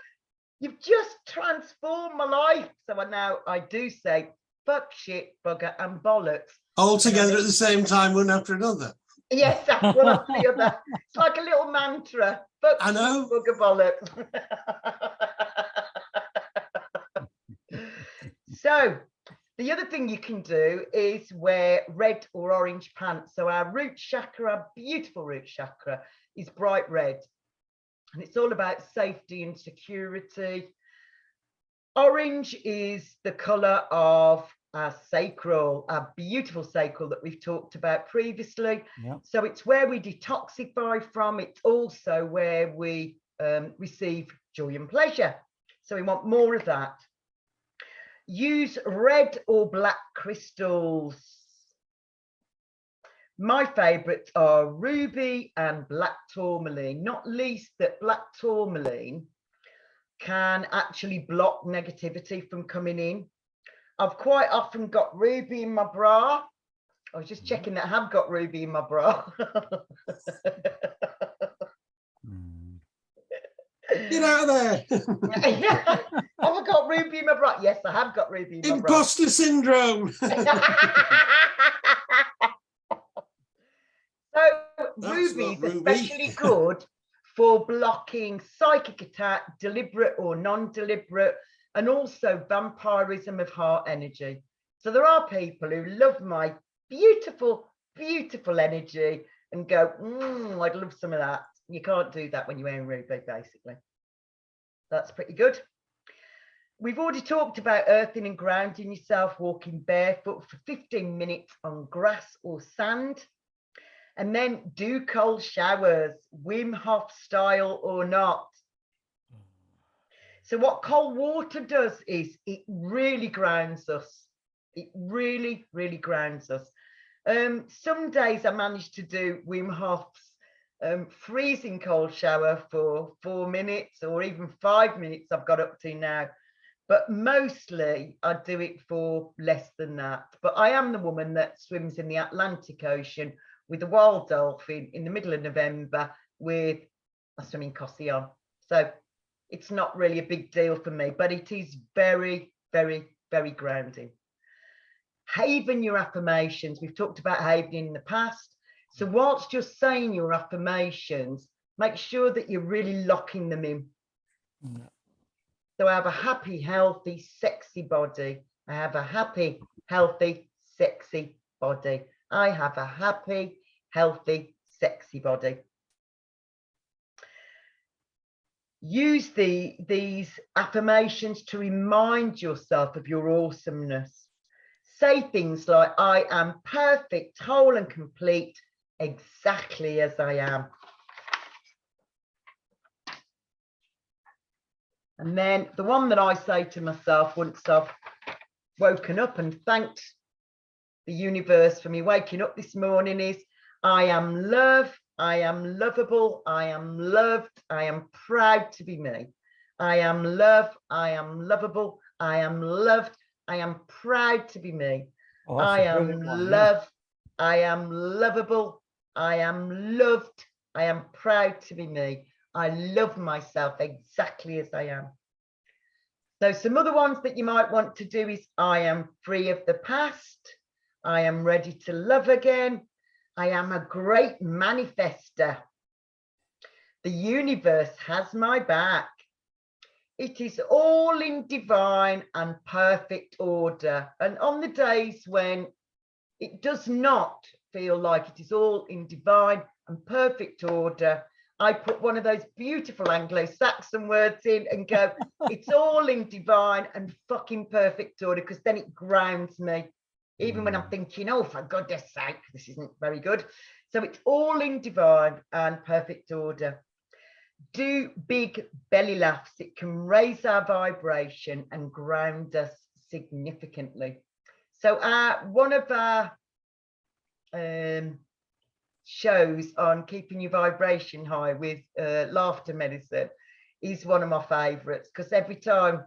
you've just transformed my life. So I do say fuck, shit, bugger and bollocks. All together at the same time, one after another. Yes, well, that's the other. It's like a little mantra. Fuck I know. Bugger bollocks. So the other thing you can do is wear red or orange pants. So our root chakra, our beautiful root chakra, is bright red. And it's all about safety and security. Orange is the colour of our sacral, our beautiful sacral that we've talked about previously. Yep. So it's where we detoxify from. It's also where we receive joy and pleasure. So we want more of that. Use red or black crystals. My favourites are ruby and black tourmaline, not least that black tourmaline can actually block negativity from coming in. I've quite often got ruby in my bra. I was just checking that I have got ruby in my bra. Get out of there. Yeah. Have I got ruby in my bra? Yes, I have got ruby in my bra. Imposter syndrome. So ruby is especially good for blocking psychic attack, deliberate or non-deliberate, and also vampirism of heart energy. So there are people who love my beautiful, beautiful energy and go, I'd love some of that. You can't do that when you're wearing ruby, basically. That's pretty good. We've already talked about earthing and grounding yourself, walking barefoot for 15 minutes on grass or sand. And then do cold showers, Wim Hof style or not. So what cold water does is it really grounds us. It really, really grounds us. Some days I managed to do Wim Hof's freezing cold shower for 4 minutes or even 5 minutes I've got up to now. But mostly I do it for less than that. But I am the woman that swims in the Atlantic Ocean with a wild dolphin in the middle of November with a swimming costume on. So it's not really a big deal for me, but it is very, very, very grounding. Haven your affirmations. We've talked about havening in the past. So whilst you're saying your affirmations, make sure that you're really locking them in. Yeah. So I have a happy, healthy, sexy body. I have a happy, healthy, sexy body. I have a happy, healthy, sexy body. Use these affirmations to remind yourself of your awesomeness. Say things like, I am perfect, whole and complete, exactly as I am. And then the one that I say to myself once I've woken up and thanked the universe for me waking up this morning is, I am love, I am lovable, I am loved, I am proud to be me. I am love, I am lovable, I am loved, I am proud to be me. Oh, I am love, I am lovable, I am loved, I am proud to be me. I love myself exactly as I am. So some other ones that you might want to do is, I am free of the past. I am ready to love again. I am a great manifester. The universe has my back. It is all in divine and perfect order. And on the days when it does not feel like it is all in divine and perfect order, I put one of those beautiful Anglo-Saxon words in and go, it's all in divine and fucking perfect order, because then it grounds me. Even when I'm thinking, oh, for goodness sake, this isn't very good. So it's all in divine and perfect order. Do big belly laughs. It can raise our vibration and ground us significantly. So one of our shows on keeping your vibration high with laughter medicine is one of my favorites, because every time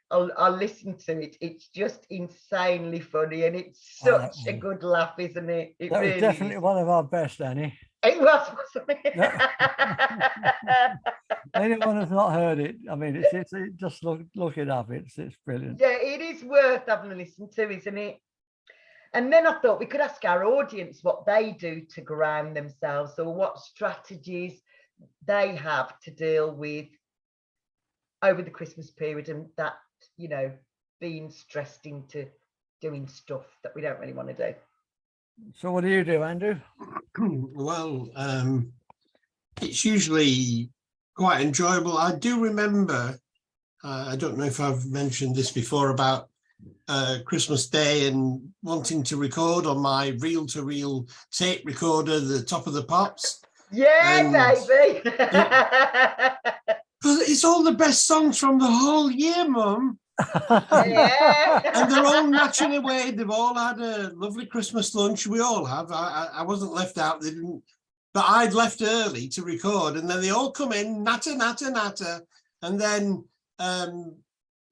I'll listen to it, it's just insanely funny, and it's such a good laugh, isn't it? It that was really definitely is. One of our best, Annie. It was, wasn't it? Yeah. Anyone who's not heard it, I mean, it's just look it up. It's brilliant. Yeah, it is worth having a listen to, isn't it? And then I thought we could ask our audience what they do to ground themselves, or what strategies they have to deal with over the Christmas period, and that, you know, being stressed into doing stuff that we don't really want to do. So what do you do, Andrew? Well, it's usually quite enjoyable. I do remember, I don't know if I've mentioned this before, about Christmas Day and wanting to record on my reel-to-reel tape recorder, the Top of the Pops. Yeah, baby. It's all the best songs from the whole year, Mum. Yeah. And they're all matching away. They've all had a lovely Christmas lunch. We all have. I wasn't left out. They didn't, but I'd left early to record, and then they all come in, natter, natter, natter, and then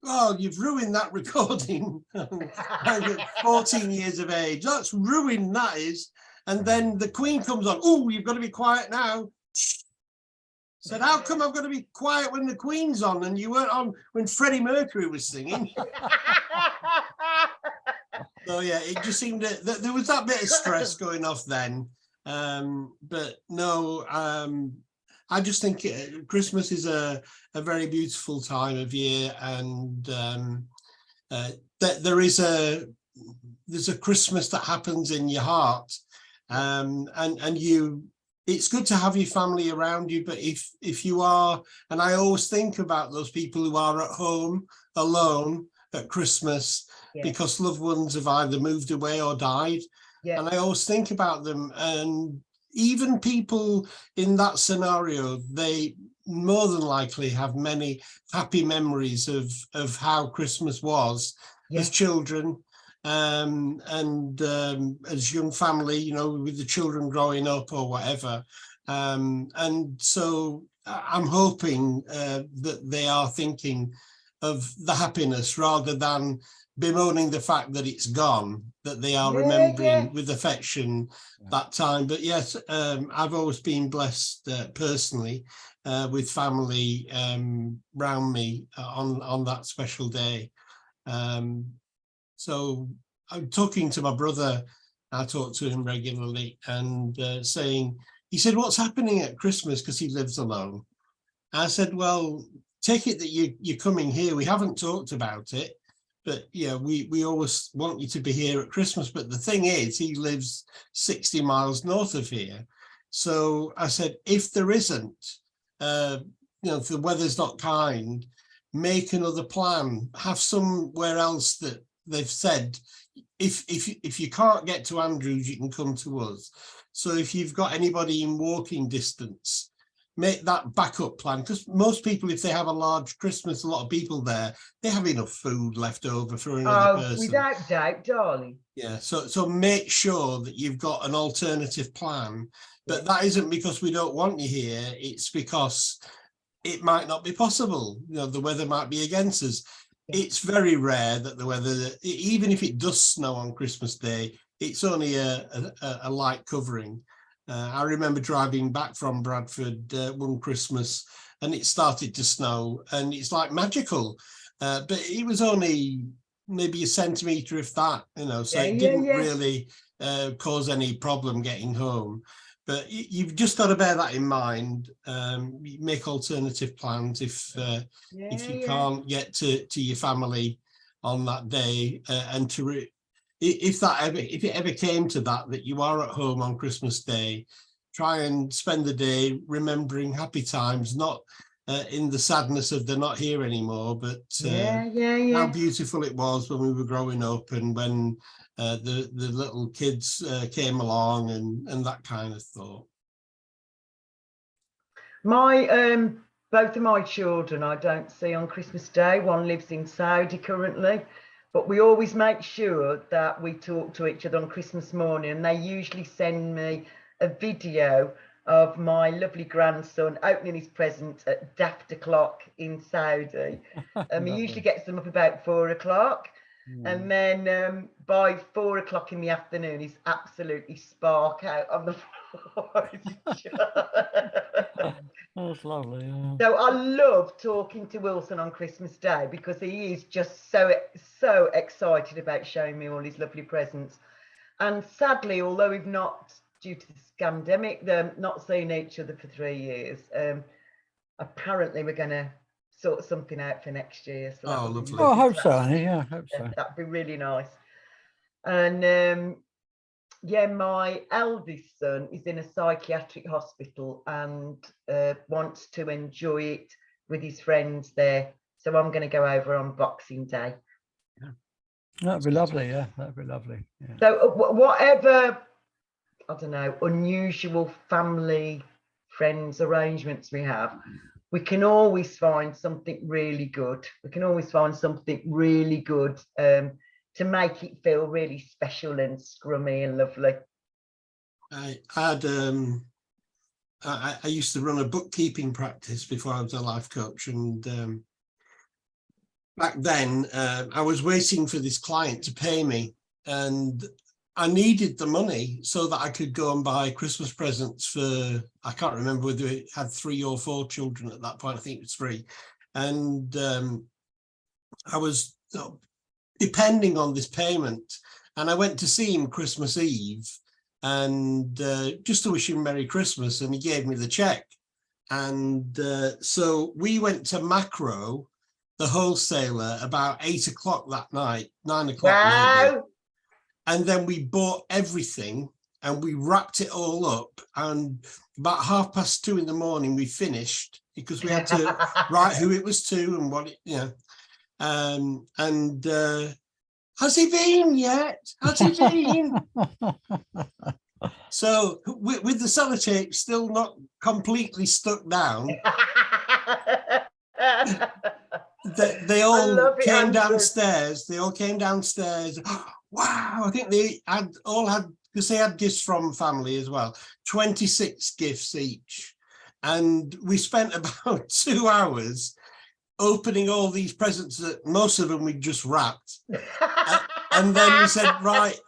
oh, you've ruined that recording. I'm 14 years of age. That's ruined, that is. And then the Queen comes on. Oh, you've got to be quiet now. Said, how come I've got to be quiet when the Queen's on and you weren't on when Freddie Mercury was singing? So yeah, it just seemed that there was that bit of stress going off then. But no, I just think Christmas is a very beautiful time of year, and that there's a Christmas that happens in your heart, and you. It's good to have your family around you, but if you are, and I always think about those people who are at home alone at Christmas because loved ones have either moved away or died, and I always think about them. And even people in that scenario, they more than likely have many happy memories of how Christmas was as children. And as young family, you know, with the children growing up or whatever. And so I'm hoping that they are thinking of the happiness rather than bemoaning the fact that it's gone, that they are remembering with affection that time. But yes, I've always been blessed personally with family around me on that special day. So I'm talking to my brother. I talk to him regularly, and saying, he said, what's happening at Christmas? Because he lives alone. I said, well, take it that you're coming here. We haven't talked about it, but yeah, we always want you to be here at Christmas. But the thing is, he lives 60 miles north of here. So I said, if there isn't, you know, if the weather's not kind, make another plan, have somewhere else that they've said, if you can't get to Andrews, you can come to us. So if you've got anybody in walking distance, make that backup plan, because most people, if they have a large Christmas, a lot of people there, they have enough food left over for another person. Without doubt, darling. Yeah, so make sure that you've got an alternative plan, but that isn't because we don't want you here, it's because it might not be possible. You know, the weather might be against us. It's very rare that the weather, even if it does snow on Christmas Day, it's only a light covering. I remember driving back from Bradford one Christmas, and it started to snow, and it's like magical. But it was only maybe a centimetre, if that, you know, so it didn't really cause any problem getting home. But you've just got to bear that in mind. Make alternative plans if you can't get to your family on that day, and if it ever came to that you are at home on Christmas Day, try and spend the day remembering happy times, not in the sadness of they're not here anymore, but how beautiful it was when we were growing up, and when the little kids came along, and that kind of thought. My both of my children I don't see on Christmas Day. One lives in Saudi currently, but we always make sure that we talk to each other on Christmas morning, and they usually send me a video of my lovely grandson opening his present at daft o'clock in Saudi. He usually gets them up about 4 o'clock. And then by 4 o'clock in the afternoon, he's absolutely spark out on the floor. That's lovely. So I love talking to Wilson on Christmas Day, because he is just so excited about showing me all his lovely presents. And sadly, although we've not, due to this pandemic, not seen each other for 3 years, apparently we're going to sort something out for next year. So Oh, lovely. Oh, I hope so, Annie. Yeah, I hope so. that'd be really nice. And yeah, my eldest son is in a psychiatric hospital and wants to enjoy it with his friends there. So I'm going to go over on Boxing Day. That'd be lovely. Yeah, that'd be lovely. Yeah. So whatever, I don't know, unusual family, friends arrangements we have, we can always find something really good. We can always find something really good to make it feel really special and scrummy and lovely. I had I used to run a bookkeeping practice before I was a life coach, and back then I was waiting for this client to pay me, and I needed the money so that I could go and buy Christmas presents for, I can't remember whether it had 3 or 4 children at that point. I think it was 3. And I was depending on this payment, and I went to see him Christmas Eve and just to wish him Merry Christmas, and he gave me the check. And so we went to Macro, the wholesaler, about 8 o'clock that night, 9 o'clock maybe. And then we bought everything and we wrapped it all up, and about 2:30 in the morning we finished, because we had to write who it was to and what it, you know. And has he been yet? Has he been? So with the sellotape still not completely stuck down, they all came downstairs. They all came downstairs. Wow, I think they all had, because they had gifts from family as well, 26 gifts each. And we spent about 2 hours opening all these presents that most of them we just wrapped. And then we said, right,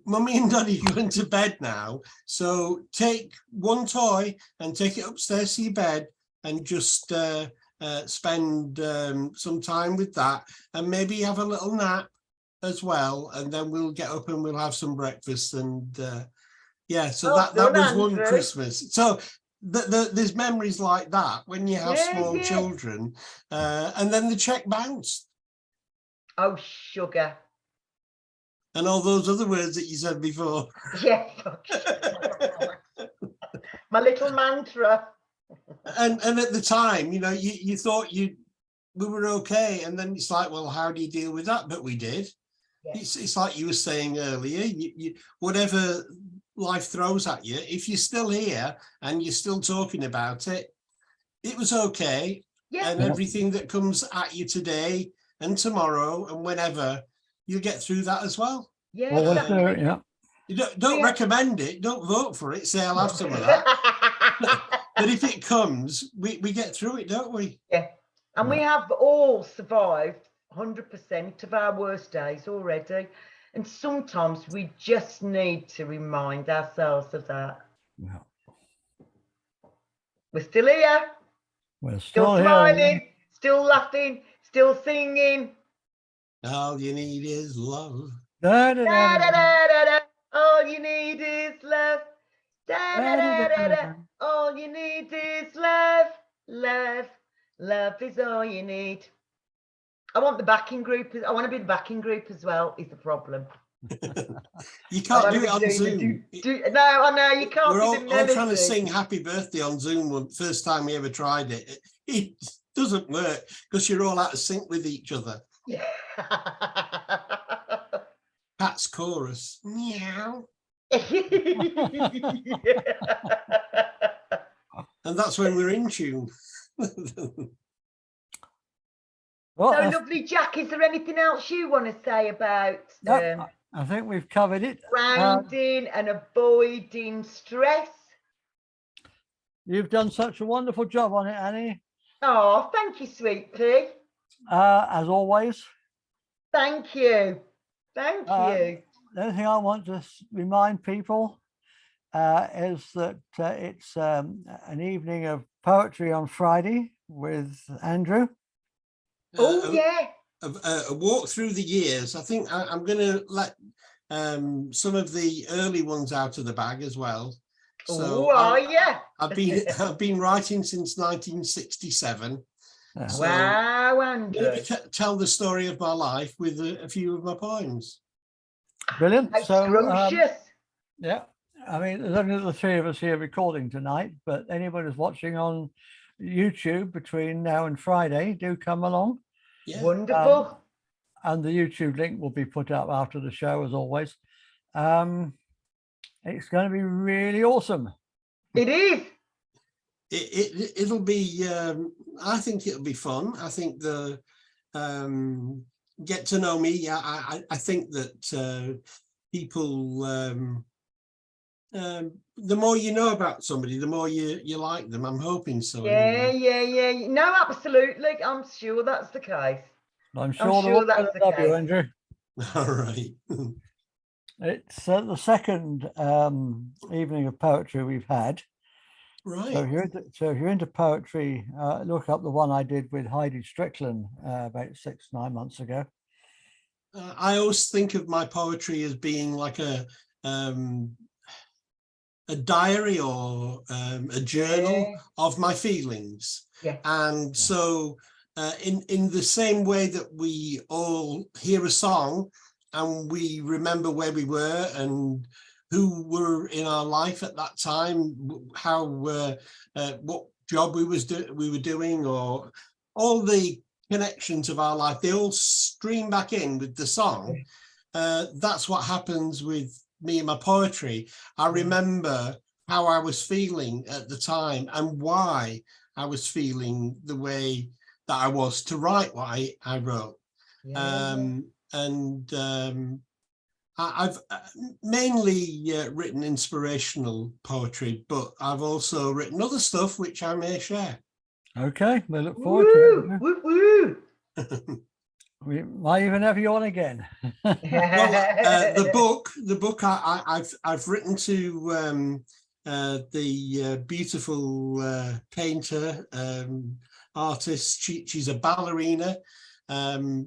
Mummy and Daddy are going to bed now. So take one toy and take it upstairs to your bed and just spend some time with that, and maybe have a little nap as well, and then we'll get up and we'll have some breakfast. And yeah, so that was one Christmas. So there's memories like that when you have small children, and then the check bounced. Oh, sugar. And all those other words that you said before. Yeah. My little mantra. And at the time, you know, you thought we were okay, and then it's like, well, how do you deal with that? But we did. Yeah. It's like you were saying earlier, you whatever life throws at you, if you're still here and you're still talking about it, it was okay. Yeah. And everything that comes at you today and tomorrow and whenever, you'll get through that as well. Yeah. Yeah. You don't recommend it, don't vote for it, say I'll have some of that. But if it comes, we get through it, don't we? Yeah. And we have all survived 100% of our worst days already. And sometimes we just need to remind ourselves of that. Yeah. We're still here. We're still smiling, here. Still laughing, still singing. All you need is love. Da, da, da, da, da, da. All you need is love. Da, da, da, da, da. All you need is love. Love. Love is all you need. I want the backing group. I want to be the backing group as well, is the problem. You can't do it on Zoom. No, I know, you can't. We're all trying to sing happy birthday on Zoom. First time we ever tried it. It doesn't work because you're all out of sync with each other. Yeah. Cat's chorus. Meow. And that's when we're in tune. Well, so lovely, Jack, is there anything else you want to say about I think we've covered it. Grounding and avoiding stress. You've done such a wonderful job on it, Annie. Oh, thank you, sweet pea. As always. Thank you. Thank you. The only thing I want to remind people is that it's an evening of poetry on Friday with Andrew. Oh, yeah. A walk through the years. I think I'm going to let some of the early ones out of the bag as well. So I've been writing since 1967. Yeah. So Wow, Andrew. tell the story of my life with a few of my poems. Brilliant. How So scrumptious. yeah, I mean, there's only the three of us here recording tonight, but anyone who's watching on YouTube between now and Friday, do come along. Yeah. Wonderful. And the YouTube link will be put up after the show, as always. It's going to be really awesome. It is. It'll be, I think it'll be fun. I think the get to know me. I think that people, the more you know about somebody, the more you like them. I'm hoping so. Yeah, anyway. yeah. No, absolutely. I'm sure that's the case. I'm sure that's the love you, case. Andrew. All right. It's the second evening of poetry we've had. Right. So if you're into poetry, look up the one I did with Heidi Strickland about 6-9 months ago. I always think of my poetry as being like a diary or a journal of my feelings. Yeah. And so in the same way that we all hear a song and we remember where we were and who were in our life at that time, how what job we were doing, or all the connections of our life, they all stream back in with the song. That's what happens with me and my poetry. I remember how I was feeling at the time and why I was feeling the way that I was to write what I wrote. I've mainly written inspirational poetry, but I've also written other stuff which I may share. Okay, we look forward to it. Woo, woo. We might even have you on again. Well, the book I've written to the beautiful painter, artist. She's a ballerina.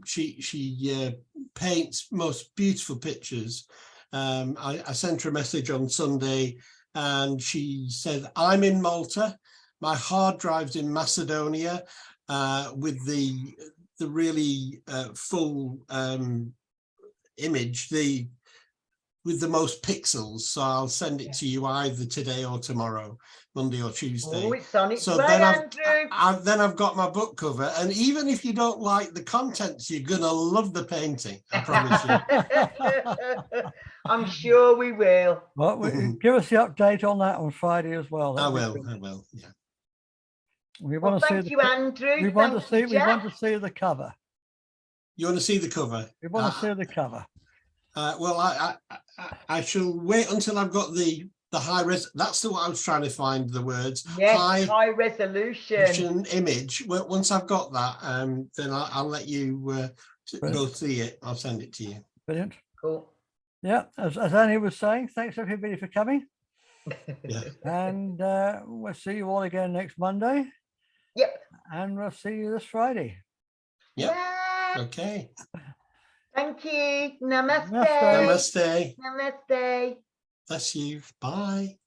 She paints most beautiful pictures. I sent her a message on Sunday and she said, I'm in Malta, my hard drive's in Macedonia, with the really full image, with the most pixels. So I'll send it to you either today or tomorrow, Monday or Tuesday. Oh, it's on its so way, then Andrew. I've got my book cover, and even if you don't like the contents, you're gonna love the painting. I promise you. I'm sure we will. Well, give us the update on that on Friday as well. I will. Yeah. We want to thank see you, Andrew. We want to see the cover. You want to see the cover? We want to see the cover. Well, I shall wait until I've got the high res. That's what I was trying to find the words. Yes, high resolution image. Well, once I've got that, then I'll let you go see it. I'll send it to you. Brilliant. Cool. Yeah, as Annie was saying, thanks everybody for coming. Yeah. And we'll see you all again next Monday. Yep. And we'll see you this Friday. Yep. Yeah. Okay. Thank you. Namaste. Namaste. Namaste. Bless you. Bye.